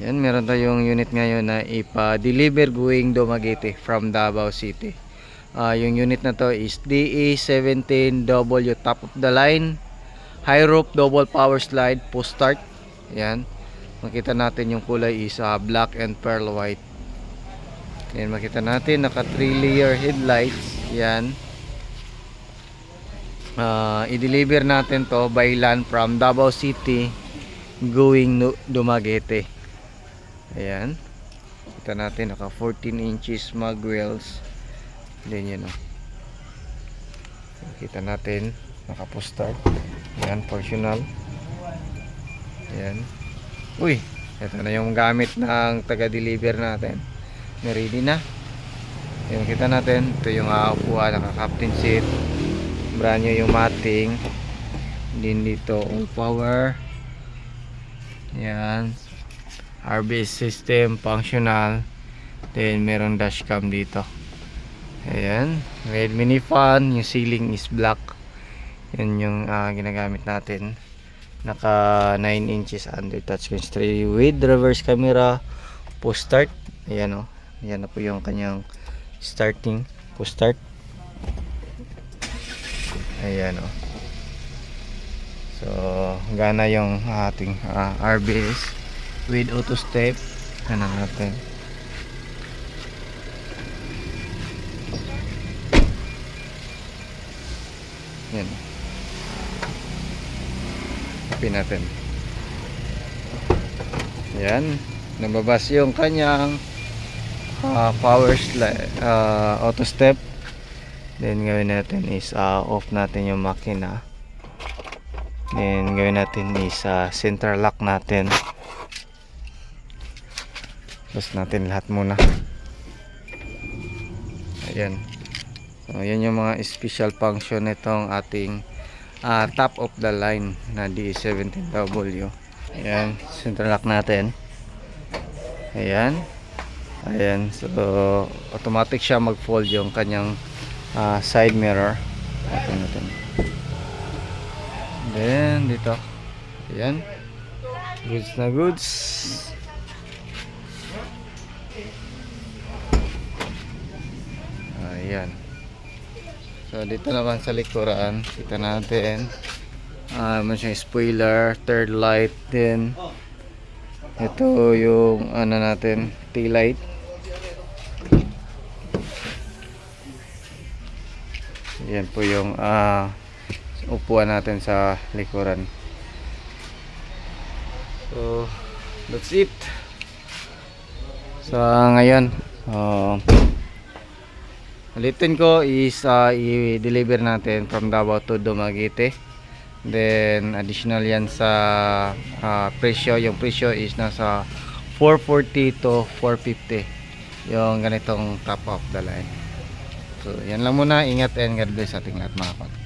Yan, meron tayong unit ngayon na ipa-deliver going Dumaguete from Davao City. Yung unit na to is DE17W top of the line, high roof, double power slide, push start. Yan. Makita natin yung kulay is black and pearl white. Yan, makita natin naka 3 layer headlights. Yan. I-deliver natin to by land from Davao City going Dumaguete. Ayan, kita natin naka 14 inches mag wheels. Then yun, kita natin naka push start. Ayan, functional. Ayan. Uy, ito na yung gamit ng taga-deliver natin. Ready na. Ayan, kita natin ito yung upuan, naka captain seat, brand new yung matting. Din dito all power. Ayan, RBS system, functional. Then meron dashcam dito. Ayan, red mini fan. Yung ceiling is black. Yan yung ginagamit natin. Naka 9 inches under touchscreen tray with reverse camera, push start. Ayan, ayan na po yung kanyang starting, push start. Ayan, so gana yung ating RBS with auto step. Ano natin, yan, open natin. Yan, nababas yung kanyang power slide, auto step. Then gawin natin is off natin yung makina. Then gawin natin is center lock natin. Close natin lahat muna. Ayan. So yan yung mga special function nitong ating top of the line na DE17W. Ayan, center lock natin. Ayan. Ayan, so automatic siya mag-fold yung kanyang side mirror. Open natin. Then dito. Ayan. Goods na goods. Ayan. So dito naman sa likuran, kita natin may siyang spoiler, third light. Then ito yung ano natin, tail light. Yan po yung upuan natin sa likuran. So that's it. So ngayon ulitin ko is i-deliver natin from Davao to Dumaguete. Then additional yan sa presyo. Yung presyo is nasa 440 to 450 yung ganitong top of the line. So yan lang muna. Ingat and God bless sa ating lahat mga kapatid.